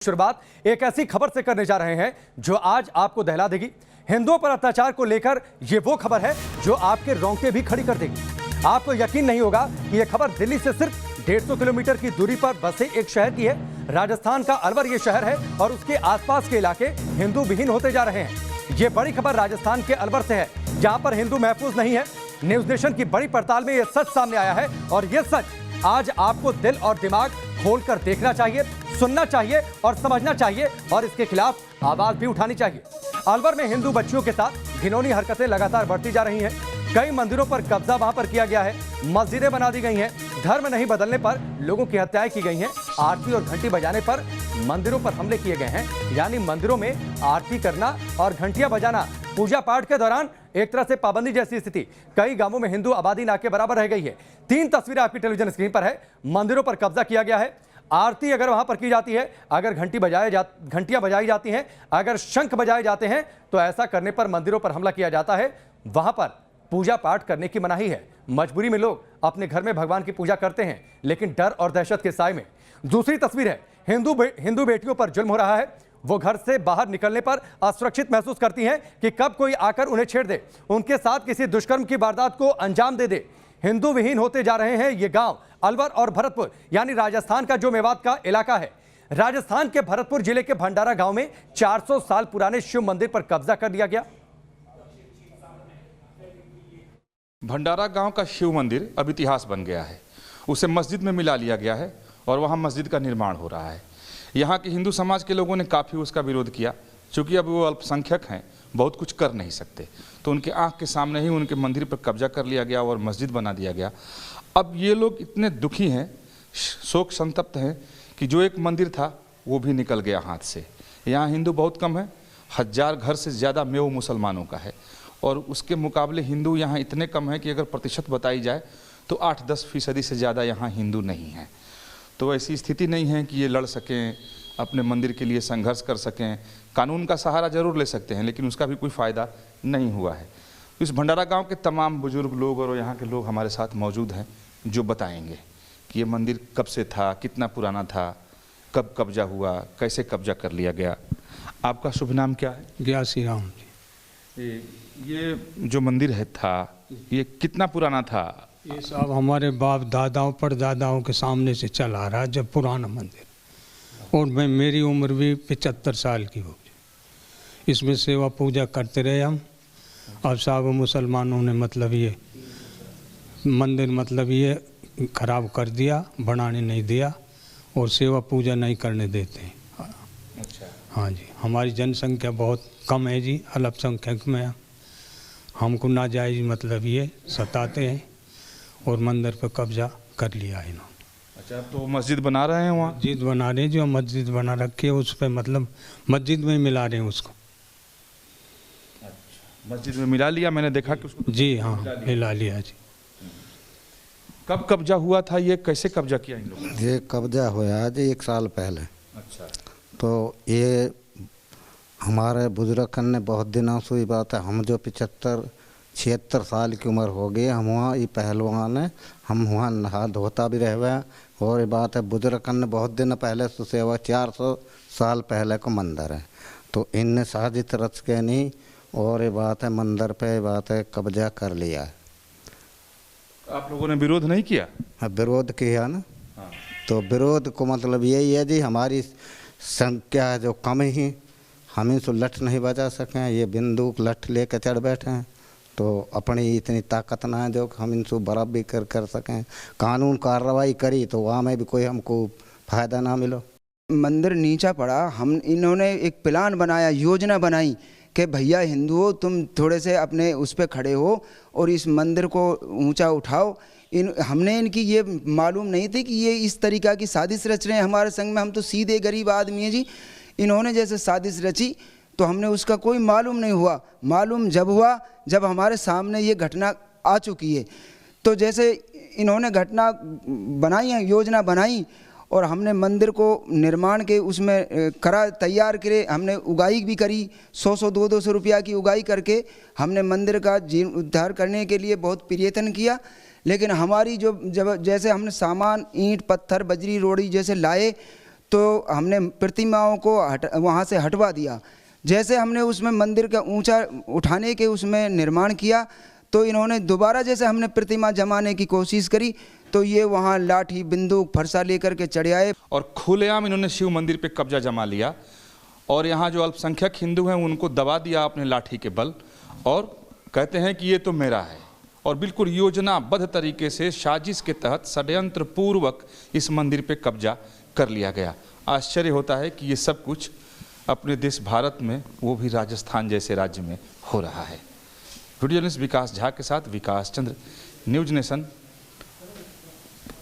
शुरुआत एक ऐसी खबर से करने जा रहे हैं जो आज आपको दहला देगी। हिंदुओं पर अत्याचार को लेकर यह वो खबर है जो आपके रोंगटे भी खड़ी कर देगी। आपको यकीन नहीं होगा कि यह खबर दिल्ली से सिर्फ 150 किलोमीटर की दूरी पर बसे एक शहर की है। राजस्थान का अलवर यह शहर है और उसके आसपास के इलाके हिंदू विहीन होते जा रहे हैं। यह बड़ी खबर राजस्थान के अलवर से है, जहां पर हिंदू महफूज नहीं है। न्यूज नेशन की बड़ी पड़ताल में यह सच सामने आया है और यह सच आज आपको दिल और दिमाग खोलकर देखना चाहिए, सुनना चाहिए और समझना चाहिए और इसके खिलाफ आवाज भी उठानी चाहिए। अलवर में हिंदू बच्चियों के साथ घिनौनी हरकतें लगातार बढ़ती जा रही हैं। कई मंदिरों पर कब्जा वहां पर किया गया है, मस्जिदें बना दी गई हैं, धर्म नहीं बदलने पर लोगों की हत्याएं की गई हैं, आरती और घंटी बजाने पर मंदिरों पर हमले किए गए हैं। यानी मंदिरों में आरती करना और घंटियां बजाना पूजा पाठ के दौरान एक तरह से पाबंदी जैसी स्थिति कई गांवों में हिंदू आबादी ना के बराबर रह गई है। 3 तस्वीरें आपकी टेलीविजन स्क्रीन पर है। मंदिरों पर कब्जा किया गया है, आरती अगर वहां पर की जाती है, अगर घंटियां बजाई जाती हैं, अगर शंख बजाए जाते हैं तो ऐसा करने पर मंदिरों पर हमला किया जाता है। वहां पर पूजा पाठ करने की मनाही है। मजबूरी में लोग अपने घर में भगवान की पूजा करते हैं, लेकिन डर और दहशत के साए में। दूसरी तस्वीर है हिंदू बेटियों पर जुल्म हो रहा है। वो घर से बाहर निकलने पर असुरक्षित महसूस करती हैं कि कब कोई आकर उन्हें छेड़ दे, उनके साथ किसी दुष्कर्म की वारदात को अंजाम दे दे। हिंदू विहीन होते जा रहे हैं ये गांव अलवर और भरतपुर, यानी राजस्थान का जो मेवात का इलाका है। राजस्थान के भरतपुर जिले के भंडारा गांव में 400 साल पुराने शिव मंदिर पर कब्जा कर लिया गया। भंडारा गांव का शिव मंदिर अब इतिहास बन गया है। उसे मस्जिद में मिला लिया गया है और वहां मस्जिद का निर्माण हो रहा है। यहाँ के हिंदू समाज के लोगों ने काफ़ी उसका विरोध किया, क्योंकि अब वो अल्पसंख्यक हैं, बहुत कुछ कर नहीं सकते, तो उनके आंख के सामने ही उनके मंदिर पर कब्जा कर लिया गया और मस्जिद बना दिया गया। अब ये लोग इतने दुखी हैं, शोक संतप्त हैं कि जो एक मंदिर था वो भी निकल गया हाथ से। यहाँ हिंदू बहुत कम है, 1000 घर से ज़्यादा में वो मुसलमानों का है, और उसके मुकाबले हिंदू यहाँ इतने कम हैं कि अगर प्रतिशत बताई जाए तो 8-10% से ज़्यादा यहाँ हिंदू नहीं हैं। तो ऐसी स्थिति नहीं है कि ये लड़ सकें, अपने मंदिर के लिए संघर्ष कर सकें। कानून का सहारा जरूर ले सकते हैं, लेकिन उसका भी कोई फ़ायदा नहीं हुआ है। इस भंडारा गांव के तमाम बुजुर्ग लोग और यहाँ के लोग हमारे साथ मौजूद हैं, जो बताएंगे कि ये मंदिर कब से था, कितना पुराना था, कब कब्जा हुआ, कैसे कब्जा कर लिया गया। आपका शुभ नाम क्या है? ग्यासी राम जी। ये जो मंदिर है था, ये कितना पुराना था? ये सब हमारे बाप दादाओं परदादाओं के सामने से चला आ रहा है, जब पुराना मंदिर। और मेरी उम्र भी 75 साल की होगी। इसमें सेवा पूजा करते रहे हम। अब साहब मुसलमानों ने ये मंदिर ये खराब कर दिया, बनाने नहीं दिया और सेवा पूजा नहीं करने देते। अच्छा। हाँ जी, हमारी जनसंख्या बहुत कम है जी, अल्पसंख्यक में। हमको नाजायज ये सताते हैं और मंदिर पर कब्जा कर लिया है इन्होंने। अच्छा, तो मस्जिद बना रहे हैं वहाँ? मस्जिद बना रहे हैं, जो मस्जिद बना रखी है उस पर मस्जिद में मिला रहे हैं उसको। अच्छा, मस्जिद में मिला लिया, मैंने देखा कि उसको। जी हाँ, मिला लिया जी। कब कब्जा हुआ था ये, कैसे कब्जा किया इन लोगों ने? ये कब्जा हुआ जी 1 साल पहले। अच्छा। तो ये हमारे बुजुर्ग ने बहुत दिनों से बात है, हम जो 75-76 साल की उम्र हो गई, हम वहाँ ये पहलवान है, हम वहाँ नहा धोता भी रहे हुए हैं। और ये बात है बुजुर्ग ने बहुत दिन पहले से सेवा, 400 साल पहले को मंदिर है, तो इनने साजिश रच के नहीं, और ये बात है मंदिर पे ये बात है कब्जा कर लिया है। आप लोगों ने विरोध नहीं किया? हाँ, विरोध किया ना। हाँ। तो विरोध को यही है जी, हमारी संख्या जो कम ही, हम इनसे लठ नहीं बजा सकें। ये बंदूक लठ लेकर चढ़ बैठे हैं, तो अपनी इतनी ताकत ना है जो हम इनसे बराबरी कर सकें। कानून कार्रवाई करी तो वहाँ में भी कोई हमको फ़ायदा ना मिलो। मंदिर नीचा पड़ा, हम इन्होंने एक प्लान बनाया, योजना बनाई कि भैया हिंदुओं तुम थोड़े से अपने उस पर खड़े हो और इस मंदिर को ऊंचा उठाओ। हमने इनकी ये मालूम नहीं थी कि ये इस तरीक़ा की साजिश रच रहे हैं हमारे संग में। हम तो सीधे गरीब आदमी हैं जी। इन्होंने जैसे साजिश रची तो हमने उसका कोई मालूम नहीं हुआ। मालूम जब हुआ जब हमारे सामने ये घटना आ चुकी है। तो जैसे इन्होंने घटना बनाई है, योजना बनाई, और हमने मंदिर को निर्माण के उसमें तैयार करे, हमने उगाई भी करी। 100-100 200 रुपया की उगाई करके हमने मंदिर का जीर्णोद्धार करने के लिए बहुत प्रयत्न किया। लेकिन हमारी जब जैसे हमने सामान ईंट पत्थर बजरी रोड़ी जैसे लाए तो हमने प्रतिमाओं को वहाँ से हटवा दिया। जैसे हमने उसमें मंदिर का ऊंचा उठाने के उसमें निर्माण किया, तो इन्होंने दोबारा जैसे हमने प्रतिमा जमाने की कोशिश करी, तो ये वहाँ लाठी बंदूक फरसा लेकर के चढ़े आए और खुलेआम इन्होंने शिव मंदिर पे कब्जा जमा लिया और यहाँ जो अल्पसंख्यक हिंदू हैं उनको दबा दिया अपने लाठी के बल और कहते हैं कि ये तो मेरा है। और बिल्कुल योजनाबद्ध तरीके से साजिश के तहत षड्यंत्र पूर्वक इस मंदिर पे कब्जा कर लिया गया। आश्चर्य होता है कि ये सब कुछ अपने देश भारत में, वो भी राजस्थान जैसे राज्य में हो रहा है। वीडियो जर्नलिस्ट विकास झा के साथ विकास चंद्र, न्यूज नेशन,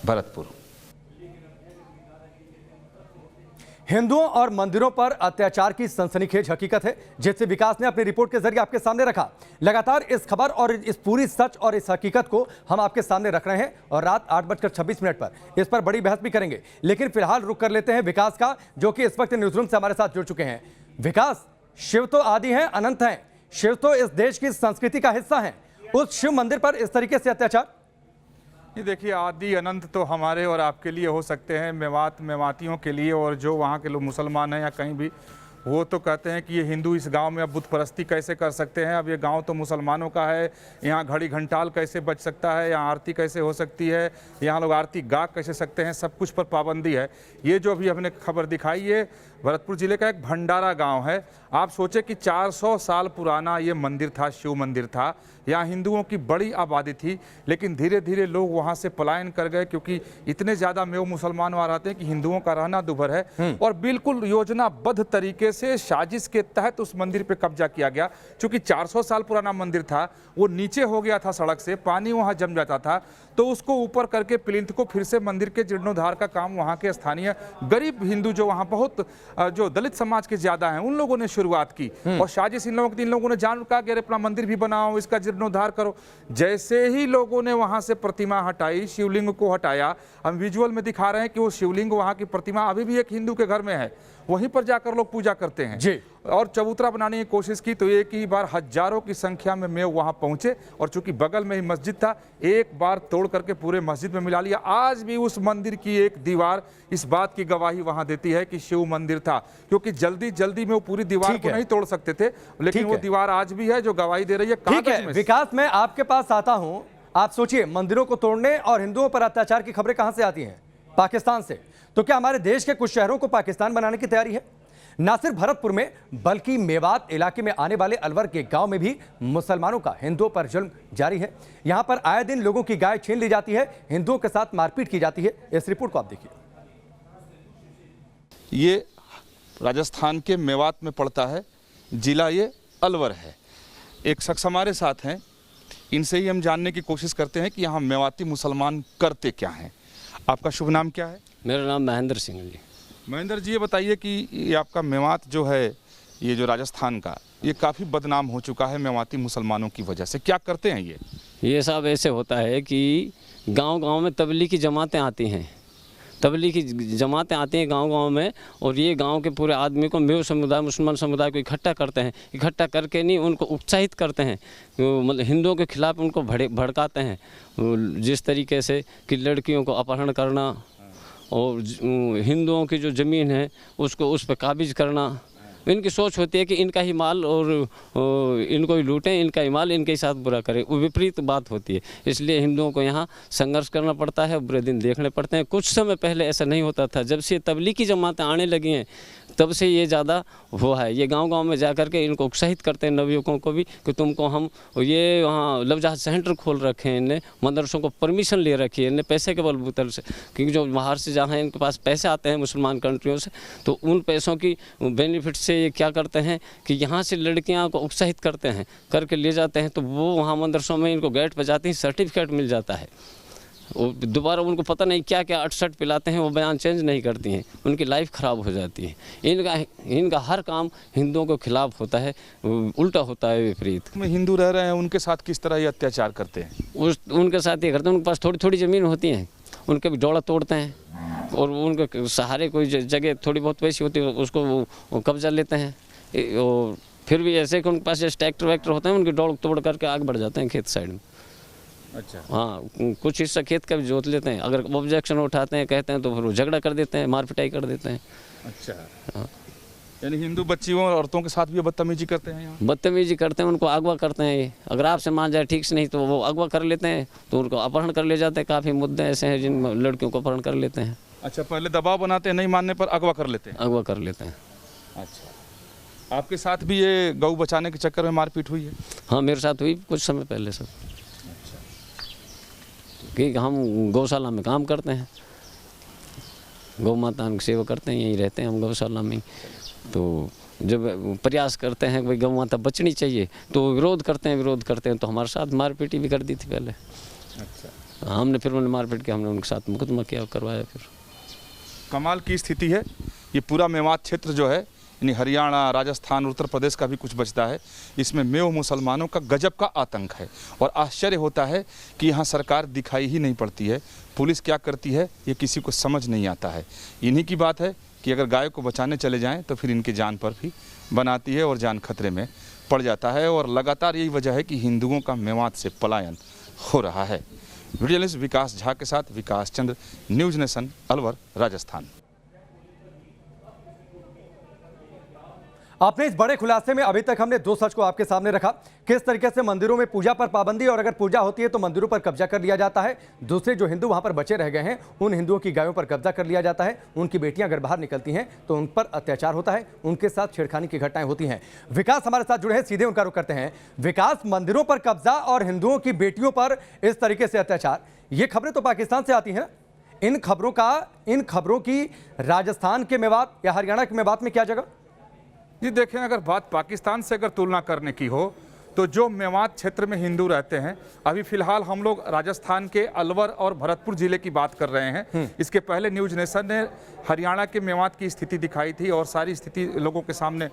भरतपुर। हिंदुओं और मंदिरों पर अत्याचार की सनसनीखेज हकीकत है जिसे विकास ने अपनी रिपोर्ट के जरिए आपके सामने रखा। लगातार इस खबर और इस पूरी सच और इस हकीकत को हम आपके सामने रख रहे हैं और रात 8:26 पर इस पर बड़ी बहस भी करेंगे। लेकिन फिलहाल रुक कर लेते हैं विकास का, जो कि इस वक्त न्यूज रूम से हमारे साथ जुड़ चुके हैं। विकास, शिव तो आदि हैं, अनंत हैं, शिव तो इस देश की संस्कृति का हिस्सा हैं, उस शिव मंदिर पर इस तरीके से अत्याचार? ये देखिए, आदि अनंत तो हमारे और आपके लिए हो सकते हैं, मेवात मेवातियों के लिए, और जो वहाँ के लोग मुसलमान हैं या कहीं भी, वो तो कहते हैं कि ये हिंदू इस गांव में अब बुत परस्ती कैसे कर सकते हैं, अब ये गांव तो मुसलमानों का है, यहाँ घड़ी घंटाल कैसे बच सकता है, यहाँ आरती कैसे हो सकती है, यहाँ लोग आरती गा कैसे सकते हैं, सब कुछ पर पाबंदी है। ये जो अभी हमने खबर दिखाई है भरतपुर जिले का एक भंडारा गांव है। आप सोचे कि 400 साल पुराना ये मंदिर था, शिव मंदिर था, यहाँ हिंदुओं की बड़ी आबादी थी, लेकिन धीरे धीरे लोग वहाँ से पलायन कर गए क्योंकि इतने ज़्यादा मेव मुसलमान वहाँ रहते हैं कि हिंदुओं का रहना दुभर है। और बिल्कुल योजनाबद्ध तरीके से साजिश के तहत उस मंदिर पे कब्जा किया गया। चूँकि 400 साल पुराना मंदिर था, वो नीचे हो गया था सड़क से, पानी वहाँ जम जाता था, तो उसको ऊपर करके प्लिंथ को फिर से मंदिर के जीर्णोद्धार का काम वहाँ के स्थानीय गरीब हिंदू जो वहाँ बहुत जो दलित समाज के ज़्यादा हैं उन लोगों ने शुरुआत की। और साजिश इन लोगों की, इन लोगों ने जान कहा कि अरे अपना मंदिर भी बनाओ, इसका जीर्णोद्धार करो। जैसे ही लोगों ने वहाँ से प्रतिमा हटाई, शिवलिंग को हटाया, हम विजुअल में दिखा रहे हैं कि वो शिवलिंग, वहाँ की प्रतिमा अभी भी एक हिंदू के घर में है, वहीं पर जाकर लोग पूजा करते हैं जी। और चबूतरा बनाने की कोशिश की तो एक ही बार हजारों की संख्या में मेव वहां पहुंचे और चूंकि बगल में ही मस्जिद था, एक बार तोड़ करके पूरे मस्जिद में मिला लिया। आज भी उस मंदिर की एक दीवार इस बात की गवाही वहां देती है कि शिव मंदिर था, क्योंकि जल्दी जल्दी में वो पूरी दीवार को नहीं तोड़ सकते थे, लेकिन वो दीवार आज भी है जो गवाही दे रही है कागज में। विकास, मैं आपके पास आता हूं। आप सोचिए, मंदिरों को तोड़ने और हिंदुओं पर अत्याचार की खबरें कहां से आती हैं? पाकिस्तान से। तो क्या हमारे देश के कुछ शहरों को पाकिस्तान बनाने की तैयारी है? न सिर्फ भरतपुर में, बल्कि मेवात इलाके में आने वाले अलवर के गांव में भी मुसलमानों का हिंदुओं पर जुल्म जारी है। यहां पर आए दिन लोगों की गाय छीन ली जाती है, हिंदुओं के साथ मारपीट की जाती है। इस रिपोर्ट को आप देखिए। ये राजस्थान के मेवात में पड़ता है, जिला ये अलवर है। एक शख्स हमारे साथ हैं, इनसे ही हम जानने की कोशिश करते हैं कि यहाँ मेवाती मुसलमान करते क्या हैं। आपका शुभ नाम क्या है? मेरा नाम महेंद्र सिंह जी। महेंद्र जी, ये बताइए कि ये आपका मेवात जो है, ये जो राजस्थान का, ये काफ़ी बदनाम हो चुका है मेवाती मुसलमानों की वजह से। क्या करते हैं ये सब ऐसे होता है कि गांव-गांव में तबलीग की जमातें आती हैं, तबलीग की जमातें आती हैं गांव-गांव में, और ये गांव के पूरे आदमी को, मेव समुदाय, मुसलमान समुदाय को इकट्ठा करते हैं। इकट्ठा करके नहीं, उनको उत्साहित करते हैं, मतलब हिंदुओं के खिलाफ उनको भड़काते हैं, जिस तरीके से कि लड़कियों को अपहरण करना और हिंदुओं की जो ज़मीन है उसको उस पर काबिज करना। इनकी सोच होती है कि इनका ही माल और इनको ही लूटें, इनका ही माल इनके ही साथ बुरा करें। वो विपरीत बात होती है, इसलिए हिंदुओं को यहाँ संघर्ष करना पड़ता है, बुरे दिन देखने पड़ते हैं। कुछ समय पहले ऐसा नहीं होता था, जब से तबलीगी जमातें आने लगी हैं तब से ये ज़्यादा हुआ है। ये गांव-गांव में जा कर के इनको उत्साहित करते हैं, नवयुवकों को भी, कि तुमको हम, ये वहाँ लव जहाज सेंटर खोल रखे हैं, इनने मदरसों को परमिशन ले रखी है, इनने पैसे के बलबूते से, क्योंकि जो बाहर से जहाँ इनके पास पैसे आते हैं मुसलमान कंट्रियों से, तो उन पैसों की बेनिफिट से ये क्या करते हैं कि यहाँ से लड़कियाँ को उत्साहित करते हैं, करके ले जाते हैं, तो वो वहाँ मदरसों में इनको गेट पर जाती हैं, सर्टिफिकेट मिल जाता है। दोबारा उनको पता नहीं क्या क्या 68 पिलाते हैं, वो बयान चेंज नहीं करती हैं, उनकी लाइफ ख़राब हो जाती है। इनका हर काम हिंदुओं के खिलाफ होता है, उल्टा होता है, विपरीत। में हिंदू रह रहे हैं, उनके साथ किस तरह ये अत्याचार करते हैं? उनके साथ ये करते हैं, उनके पास थोड़ी थोड़ी ज़मीन होती है, उनके भी डोला तोड़ते हैं, और उनके सहारे कोई जगह थोड़ी बहुत वैसी होती है उसको वो कब्जा लेते हैं। और फिर भी ऐसे कि उनके पास जैसे ट्रैक्टर वैक्टर होते हैं, उनके डोल तोड़ करके आगे बढ़ जाते हैं खेत साइड में। अच्छा। हाँ, कुछ हिस्सा खेत का भी जोत लेते हैं। अगर ऑब्जेक्शन उठाते हैं, कहते हैं, तो फिर वो झगड़ा कर देते हैं, मार पिटाई कर देते हैं। अच्छा। हाँ। यानी हिंदू बच्चियों और औरतों के साथ भी बदतमीजी करते हैं यहाँ? बदतमीजी करते हैं, उनको अगवा करते हैं। ये अगर आपसे मान जाए ठीक से नहीं तो वो अगवा कर लेते हैं, तो उनको अपहरण कर ले जाते हैं। काफ़ी मुद्दे ऐसे हैं जिन लड़कियों को अपहरण कर लेते हैं। अच्छा, पहले दबाव बनाते हैं, नहीं मानने पर अगवा कर लेते हैं। अगवा कर लेते हैं। अच्छा, आपके साथ भी ये गौ बचाने के चक्कर में मारपीट हुई है? हाँ, मेरे साथ हुई कुछ समय पहले सर। कि हम गौशाला में काम करते हैं, गौ माता की सेवा करते हैं, यहीं रहते हैं हम गौशाला में। तो जब प्रयास करते हैं कि भाई गौ माता बचनी चाहिए, तो विरोध करते हैं, तो हमारे साथ मारपीटी भी कर दी थी पहले। अच्छा। हमने फिर उन्हें मारपीट किया, हमने उनके साथ मुकदमा किया, करवाया। फिर कमाल की स्थिति है। ये पूरा मेवात क्षेत्र जो है, यानी हरियाणा, राजस्थान, उत्तर प्रदेश का भी कुछ बचता है, इसमें मेव मुसलमानों का गजब का आतंक है। और आश्चर्य होता है कि यहाँ सरकार दिखाई ही नहीं पड़ती है। पुलिस क्या करती है ये किसी को समझ नहीं आता है। इन्हीं की बात है कि अगर गाय को बचाने चले जाएं तो फिर इनकी जान पर भी बनाती है और जान खतरे में पड़ जाता है। और लगातार यही वजह है कि हिंदुओं का मेवात से पलायन हो रहा है। वीडियो जर्नलिस्ट विकास झा के साथ विकास चंद्र, न्यूज़ नेशन, अलवर, राजस्थान। अपने इस बड़े खुलासे में अभी तक हमने दो सच को आपके सामने रखा। किस तरीके से मंदिरों में पूजा पर पाबंदी, और अगर पूजा होती है तो मंदिरों पर कब्जा कर लिया जाता है। दूसरे जो हिंदू वहां पर बचे रह गए हैं, उन हिंदुओं की गायों पर कब्जा कर लिया जाता है। उनकी बेटियां अगर बाहर निकलती हैं तो उन पर अत्याचार होता है, उनके साथ छेड़खानी की घटनाएं होती हैं। विकास हमारे साथ जुड़े हैं, सीधे उनका रुख करते हैं। विकास, मंदिरों पर कब्जा और हिंदुओं की बेटियों पर इस तरीके से अत्याचार, ये खबरें तो पाकिस्तान से आती हैं। इन खबरों की राजस्थान के मेवात या हरियाणा के मेवात में क्या जगह? जी देखें, अगर बात पाकिस्तान से अगर तुलना करने की हो तो जो मेवात क्षेत्र में हिंदू रहते हैं, अभी फिलहाल हम लोग राजस्थान के अलवर और भरतपुर जिले की बात कर रहे हैं। इसके पहले न्यूज़ नेशन ने हरियाणा के मेवात की स्थिति दिखाई थी और सारी स्थिति लोगों के सामने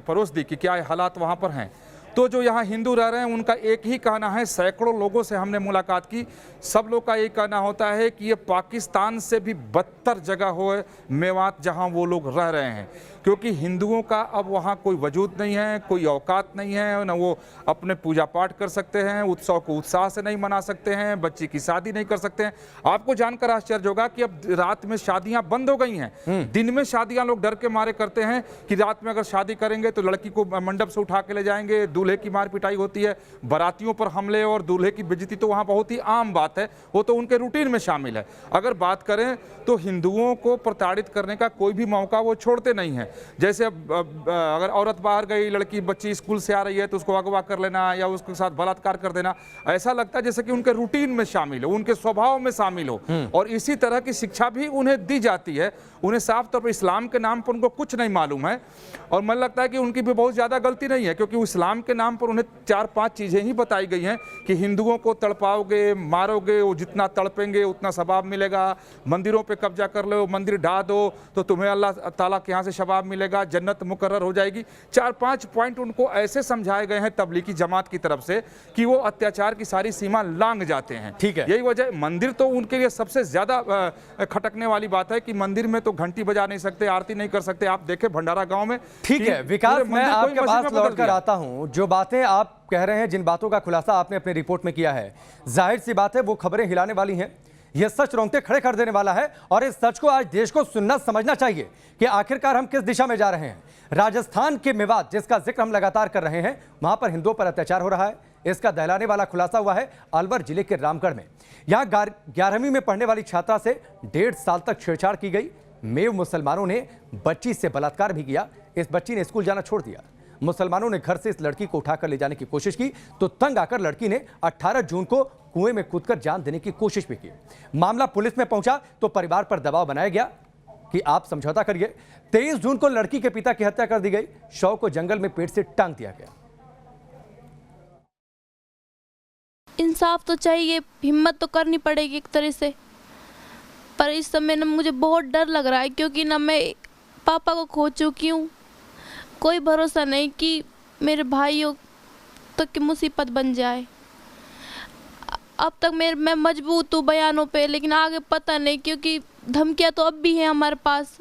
परोस दी कि क्या हालात वहाँ पर हैं। तो जो यहाँ हिंदू रह रहे हैं उनका एक ही कहना है, सैकड़ों लोगों से हमने मुलाकात की, सब लोग का एक कहना होता है कि ये पाकिस्तान से भी बदतर जगह हो मेवात जहाँ वो लोग रह रहे हैं, क्योंकि हिंदुओं का अब वहाँ कोई वजूद नहीं है, कोई औकात नहीं है, न वो अपने पूजा पाठ कर सकते हैं, उत्सव को उत्साह से नहीं मना सकते हैं, बच्ची की शादी नहीं कर सकते हैं। आपको जानकर आश्चर्य होगा कि अब रात में शादियां बंद हो गई हैं। दिन में शादियां लोग डर के मारे करते हैं कि रात में अगर शादी करेंगे तो लड़की को मंडप से उठा के ले जाएंगे, दूल्हे की मार पिटाई होती है, बारातियों पर हमले और दूल्हे की बेइज्जती तो वहाँ बहुत ही आम बात है, वो तो उनके रूटीन में शामिल है। अगर बात करें तो हिंदुओं को प्रताड़ित करने का कोई भी मौका वो छोड़ते नहीं हैं। जैसे अगर औरत बाहर गई, लड़की बच्ची स्कूल से आ रही है तो उसको अगवा कर लेना या उसके साथ बलात्कार कर देना, ऐसा लगता है जैसे कि उनके रूटीन में शामिल हो, उनके स्वभाव में शामिल हो। और इसी तरह की शिक्षा भी उन्हें दी जाती है। उन्हें साफ तौर पर इस्लाम के नाम पर उनको कुछ नहीं मालूम है, और मुझे लगता है कि उनकी भी बहुत ज़्यादा गलती नहीं है, क्योंकि इस्लाम के नाम पर उन्हें 4-5 चीज़ें ही बताई गई हैं कि हिंदुओं को तड़पाओगे, मारोगे, वो जितना तड़पेंगे उतना सवाब मिलेगा, मंदिरों पे कब्जा कर लो, मंदिर ढा दो तो तुम्हें अल्लाह ताला के यहाँ से सवाब मिलेगा, जन्नत मुकर्रर हो जाएगी। 4-5 पॉइंट उनको ऐसे समझाए गए हैं तबलीगी जमात की तरफ से कि वो अत्याचार की सारी सीमा लांघ जाते हैं। ठीक है, यही वजह, मंदिर तो उनके लिए सबसे ज़्यादा खटकने वाली बात है कि मंदिर में तो घंटी बजा नहीं सकते, आरती नहीं कर सकते। आप देखें भंडारा गाँव में। ठीक है विकास, मैं आपके पास लौट कर आता हूं। जो बातें आप कह रहे हैं, जिन बातों का खुलासा आपने अपनी रिपोर्ट में किया है, जाहिर सी बात है वो खबरें हिलाने वाली हैं। यह सच रोंगटे खड़े कर देने वाला है, और इस सच को आज देश को सुनना समझना चाहिए कि आखिरकार हम किस दिशा में जा रहे हैं। राजस्थान के मेवात, जिसका जिक्र हम लगातार कर रहे हैं, वहां पर हिंदुओं पर अत्याचार हो रहा है। इसका दहलाने वाला खुलासा हुआ है अलवर जिले के रामगढ़ में। यहां 11वीं में पढ़ने वाली छात्रा से 1.5 साल तक छेड़छाड़ की गई। मेव मुसलमानों ने बच्ची से बलात्कार भी किया। इस बच्ची ने स्कूल जाना छोड़ दिया। मुसलमानों ने घर से इस लड़की को उठाकर ले जाने की कोशिश की तो तंग आकर लड़की ने 18 जून को कुएं में कूदकर जान देने की कोशिश भी की। मामला पुलिस में पहुंचा तो परिवार पर दबाव बनाया गया कि आप समझौता करिए। 23 जून को लड़की के पिता की हत्या कर दी गई। शव को जंगल में पेड़ से टांग दिया गया। इंसाफ तो चाहिए, हिम्मत तो करनी पड़ेगी एक तरह से, पर इस समय ना मुझे बहुत डर लग रहा है, क्योंकि ना मैं पापा को खो चुकी हूँ। कोई भरोसा नहीं कि मेरे भाइयों तक की मुसीबत बन जाए। अब तक मैं मजबूत हूँ बयानों पे, लेकिन आगे पता नहीं, क्योंकि धमकियाँ तो अब भी हैं हमारे पास।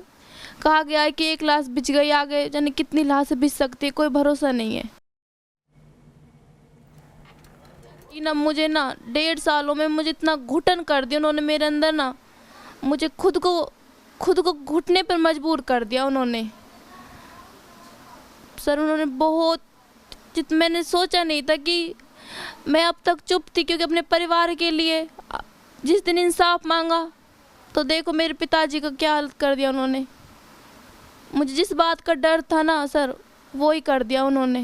कहा गया है कि एक लाश बिछ गई, आगे जाने कितनी लाशें बिछ सकती है, कोई भरोसा नहीं है। कि ना मुझे ना 1.5 सालों में मुझे इतना घुटन कर दिया उन्होंने मेरे अंदर ना, मुझे खुद को घुटने पर मजबूर कर दिया उन्होंने। सर उन्होंने बहुत, मैंने सोचा नहीं था कि मैं अब तक चुप थी, क्योंकि अपने परिवार के लिए जिस दिन इंसाफ मांगा तो देखो मेरे पिताजी का क्या हालत कर दिया उन्होंने। मुझे जिस बात का डर था ना सर, वो ही कर दिया उन्होंने।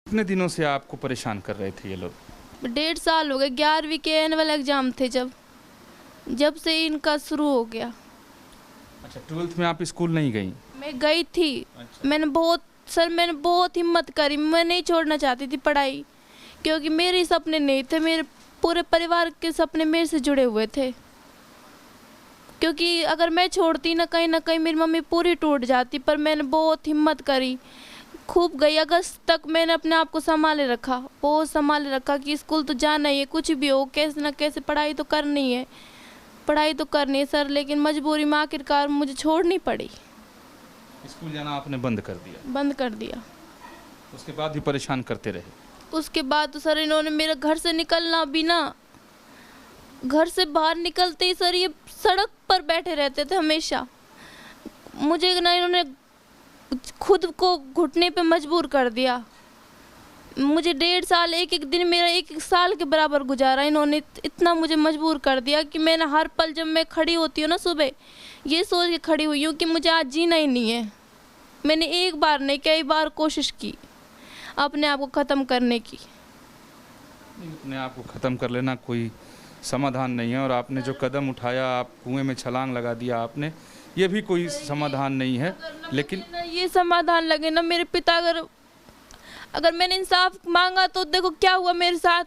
कितने दिनों से आपको परेशान कर रहे थे ये लोग? 1.5 साल हो गए। 11वीं के एनुअल एग्जाम थे जब से इनका शुरू हो गया। अच्छा, 12th में आप स्कूल नहीं गई? मैं गई थी। अच्छा। मैंने बहुत हिम्मत करी। मैं नहीं छोड़ना चाहती थी पढ़ाई, क्योंकि मेरे सपने नहीं थे, मेरे पूरे परिवार के सपने मेरे से जुड़े हुए थे। क्योंकि अगर मैं छोड़ती ना कहीं मेरी मम्मी पूरी टूट जाती। पर मैंने बहुत हिम्मत करी, खूब गई। अगस्त तक मैंने अपने आप को संभाले रखा, बहुत संभाले रखा कि स्कूल तो जाना ही है, कुछ भी हो कैसे ना कैसे पढ़ाई तो करनी है सर। लेकिन मजबूरी में आखिरकार मुझे छोड़नी पड़ी। स्कूल जाना आपने बंद कर दिया? उसके बाद भी परेशान करते रहे? उसके बाद तो सर इन्होंने मेरा घर से निकलना भी ना, घर से बाहर निकलते ही सर ये सड़क पर बैठे रहते थे हमेशा। मुझे ना इन्होंने खुद को घुटने पे मजबूर कर दिया। मुझे 1.5 साल, एक दिन मेरा 1 साल के बराबर गुजारा इन्होंने। इतना मुझे मजबूर कर दिया कि मैंने हर पल जब मैं खड़ी होती हूँ ना सुबह, ये सोच के खड़ी हुई हूँ कि मुझे आज जीना ही नहीं है। मैंने एक बार नहीं कई बार कोशिश की अपने आप को ख़त्म करने की। अपने आप को ख़त्म कर लेना कोई समाधान नहीं है। और आपने जो कदम उठाया, आप कुएं में छलांग लगा दिया आपने, ये भी कोई समाधान नहीं है। लेकिन ये समाधान लगे ना, मेरे पिता अगर मैंने इंसाफ मांगा तो देखो क्या हुआ मेरे साथ।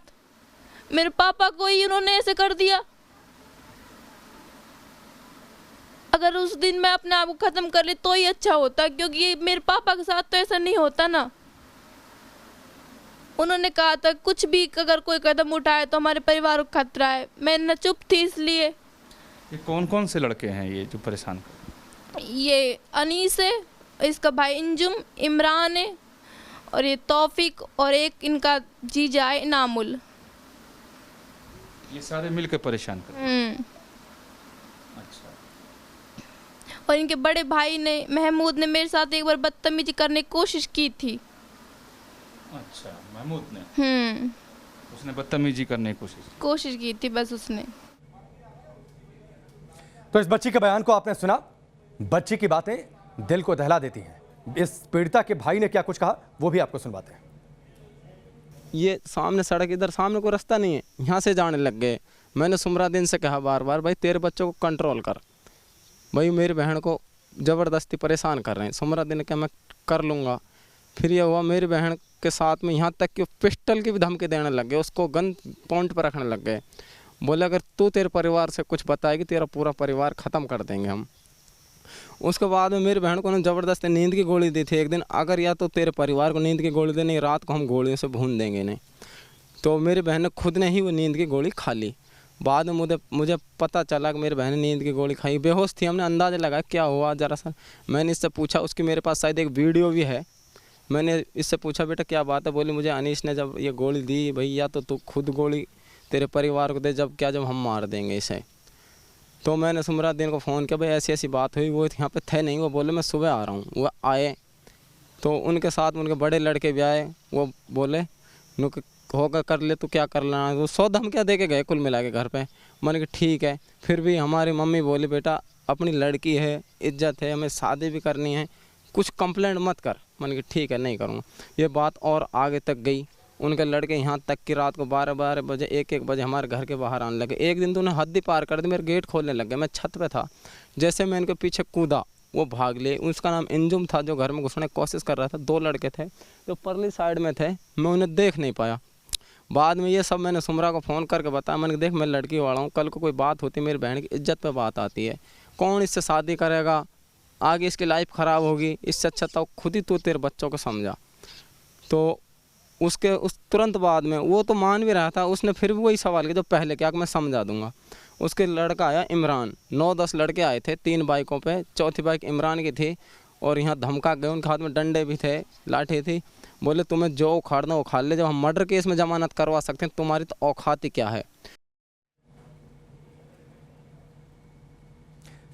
मेरे पापा को ही उन्होंने ऐसे कर दिया। अगर उस दिन मैं अपने आप को ख़त्म कर ली तो ही अच्छा होता, क्योंकि मेरे पापा के साथ तो ऐसा नहीं होता ना। उन्होंने कहा था कुछ भी अगर कोई कदम उठाए तो हमारे परिवार को खतरा है। मैं न चुप थी इसलिए। ये कौन से लड़के हैं ये जो परेशान कर? ये अनीस है, इसका भाई इंजुम, इमरान है, और ये तौफीक, और एक इनका जीजा है नामुल। ये सारे मिलकर परेशान कर? अच्छा। और इनके बड़े भाई ने, महमूद ने, मेरे साथ एक बार बदतमीजी करने की कोशिश की थी। अच्छा, महमूद ने? उसने बदतमीजी करने की कोशिश की थी बस उसने। तो इस बच्ची के बयान को आपने सुना। बच्ची की बातें दिल को दहला देती हैं। इस पीड़िता के भाई ने क्या कुछ कहा वो भी आपको सुनवाते हैं। ये सामने सड़क, इधर सामने कोई रास्ता नहीं है, यहाँ से जाने लग गए। मैंने सुमरा दिन से कहा बार बार, भाई तेरे बच्चों को कंट्रोल कर, भाई मेरी बहन को ज़बरदस्ती परेशान कर रहे हैं। सुमरा दिन क्या मैं कर लूँगा। फिर ये हुआ मेरी बहन के साथ में, यहाँ तक कि पिस्टल की भी धमकी देने लग गए, उसको गन पॉइंट पर रखने लग गए। बोले अगर तू तेरे परिवार से कुछ बताएगी तेरा पूरा परिवार ख़त्म कर देंगे हम। उसके बाद में मेरी बहन को उन्होंने ज़बरदस्ती नींद की गोली दी थी एक दिन, अगर या तो तेरे परिवार को नींद की गोली दे, नहीं रात को हम गोलियों से भून देंगे नहीं। तो मेरी बहन ने खुद ने ही वो नींद की गोली खा ली। बाद में मुझे पता चला कि मेरी बहन ने नींद की गोली खाई, बेहोश थी। हमने अंदाज़ा लगाया क्या हुआ जरा सा। मैंने इससे पूछा, उसकी मेरे पास शायद एक वीडियो भी है। मैंने इससे पूछा बेटा क्या बात है? बोली मुझे अनीश ने जब ये गोली दी भैया तो तू खुद गोली तेरे परिवार को दे, जब हम मार देंगे इसे। तो मैंने सुमराद्दीन को फ़ोन किया, भाई ऐसी ऐसी बात हुई। वो यहाँ पे थे नहीं, वो बोले मैं सुबह आ रहा हूँ। वो आए तो उनके साथ उनके बड़े लड़के भी आए। वो बोले होगा कर ले तो क्या कर लेना। वो 100 धमकियाँ दे के गए कुल मिला के घर पे। मैंने कहा ठीक है। फिर भी हमारी मम्मी बोली बेटा अपनी लड़की है, इज्जत है, हमें शादी भी करनी है, कुछ कंप्लेंट मत कर। मैंने कहा ठीक है नहीं करूँगा। ये बात और आगे तक गई। उनके लड़के यहाँ तक कि रात को 12-12 बजे 1-1 बजे हमारे घर के बाहर आने लगे। एक दिन तो उन्हें हद ही पार कर दी, मेरे गेट खोलने लग गए। मैं छत पे था, जैसे मैं इनके पीछे कूदा वो भाग लिए। उसका नाम इंजुम था जो घर में घुसने की कोशिश कर रहा था। 2 लड़के थे जो परली साइड में थे, मैं उन्हें देख नहीं पाया। बाद में ये सब मैंने सुमरा को फ़ोन करके बताया। मैंने देख मैं लड़की वाला हूँ, कल को कोई बात होती मेरी बहन की इज्जत पे बात आती है, कौन इससे शादी करेगा, आगे इसकी लाइफ ख़राब होगी, इससे अच्छा तो खुद ही तू तेरे बच्चों को समझा। तो उस तुरंत बाद में वो तो मान भी रहा था, उसने फिर भी वही सवाल किया जो पहले क्या कि मैं समझा दूंगा। उसके लड़का आया इमरान, 9-10 लड़के आए थे 3 बाइकों पे, चौथी बाइक इमरान की थी और यहाँ धमका गए। उनके हाथ में डंडे भी थे, लाठी थी। बोले तुम्हें जो उखाड़ना उखाड़ ले, जब हम मर्डर केस में जमानत करवा सकते हैं, तुम्हारी तो औकात ही क्या है।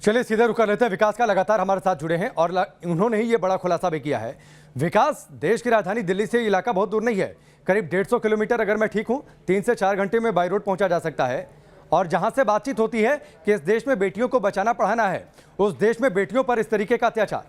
चलिए सीधे रुक कर लेते हैं। विकास का लगातार हमारे साथ जुड़े हैं और उन्होंने ही ये बड़ा खुलासा भी किया है। विकास, देश की राजधानी दिल्ली से ये इलाका बहुत दूर नहीं है, करीब 150 किलोमीटर, अगर मैं ठीक हूं 3 से 4 घंटे में बाई रोड पहुंचा जा सकता है। और जहां से बातचीत होती है कि इस देश में बेटियों को बचाना पढ़ाना है, उस देश में बेटियों पर इस तरीके का अत्याचार।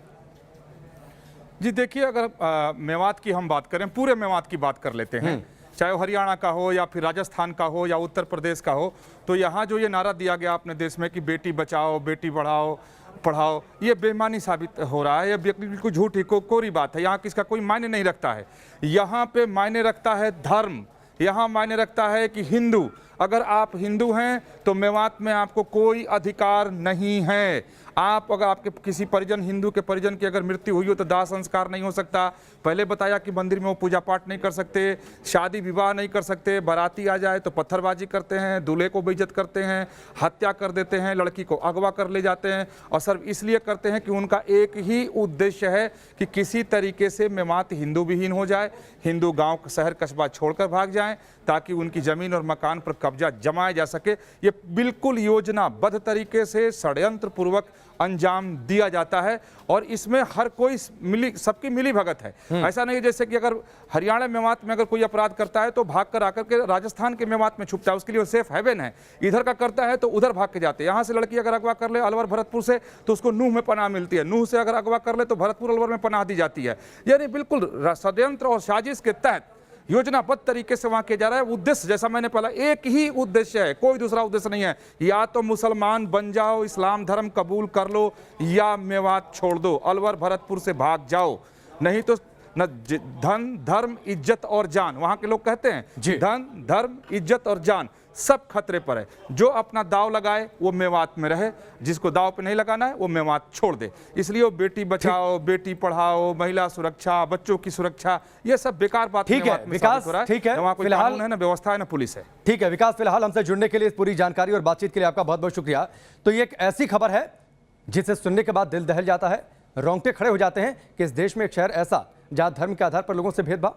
जी देखिए, अगर मेवात की हम बात करें, पूरे मेवात की बात कर लेते हैं, चाहे वो हरियाणा का हो या फिर राजस्थान का हो या उत्तर प्रदेश का हो, तो यहाँ जो ये नारा दिया गया अपने देश में कि बेटी बचाओ बेटी पढ़ाओ, ये बेईमानी साबित हो रहा है। ये बिल्कुल झूठी कोरी बात है। यहाँ किसका कोई मायने नहीं रखता है। यहाँ पे मायने रखता है धर्म, यहाँ मायने रखता है कि हिंदू। अगर आप हिंदू हैं तो मेवात में आपको कोई अधिकार नहीं है। आप अगर आपके किसी परिजन, हिंदू के परिजन की अगर मृत्यु हुई हो तो दाह संस्कार नहीं हो सकता। पहले बताया कि मंदिर में वो पूजा पाठ नहीं कर सकते, शादी विवाह नहीं कर सकते, बाराती आ जाए तो पत्थरबाजी करते हैं, दूल्हे को बेइज्जत करते हैं, हत्या कर देते हैं, लड़की को अगवा कर ले जाते हैं। और सिर्फ इसलिए करते हैं कि उनका एक ही उद्देश्य है कि किसी तरीके से मेवात हिंदू विहीन हो जाए, हिंदू गाँव शहर कस्बा छोड़कर भाग जाएँ, ताकि उनकी ज़मीन और मकान पर कब्जा जमाया जा सके। ये बिल्कुल योजनाबद्ध तरीके से षड्यंत्र पूर्वक अंजाम दिया जाता है और इसमें हर कोई सबकी मिली भगत है। ऐसा नहीं है जैसे कि अगर हरियाणा मेवात में अगर कोई अपराध करता है तो भाग कर आकर के राजस्थान के मेवात में छुपता है, उसके लिए सेफ हेवन है। इधर का करता है तो उधर भाग के जाते हैं। यहाँ से लड़की अगर अगवा कर ले अलवर भरतपुर से तो उसको नूह में पनाह मिलती है, नूह से अगर अगवा कर ले तो भरतपुर अलवर में पनाह दी जाती है। यानी बिल्कुल षड्यंत्र और साजिश के तहत योजनाबद्ध तरीके से वहां किया जा रहा है। उद्देश्य, जैसा मैंने पहला, एक ही उद्देश्य है, कोई दूसरा उद्देश्य नहीं है। या तो मुसलमान बन जाओ, इस्लाम धर्म कबूल कर लो, या मेवात छोड़ दो, अलवर भरतपुर से भाग जाओ, नहीं तो न धन धर्म इज्जत और जान, वहां के लोग कहते हैं धन धर्म इज्जत और जान सब खतरे पर है। जो अपना दाव लगाए वो मेवात में रहे, जिसको दाव पे नहीं लगाना है वो मेवात छोड़ दे। इसलिए वो बेटी बचाओ बेटी पढ़ाओ, महिला सुरक्षा, बच्चों की सुरक्षा, ये सब बेकार बात ठीक है विकास, ठीक है, वहाँ कोई कानून है ना व्यवस्था है ना पुलिस है। ठीक है विकास, फिलहाल हमसे जुड़ने के लिए, पूरी जानकारी और बातचीत के लिए आपका बहुत बहुत शुक्रिया। तो ये एक ऐसी खबर है जिसे सुनने के बाद दिल दहल जाता है, रोंगटे खड़े हो जाते हैं कि इस देश में एक शहर ऐसा जहां धर्म के आधार पर लोगों से भेदभाव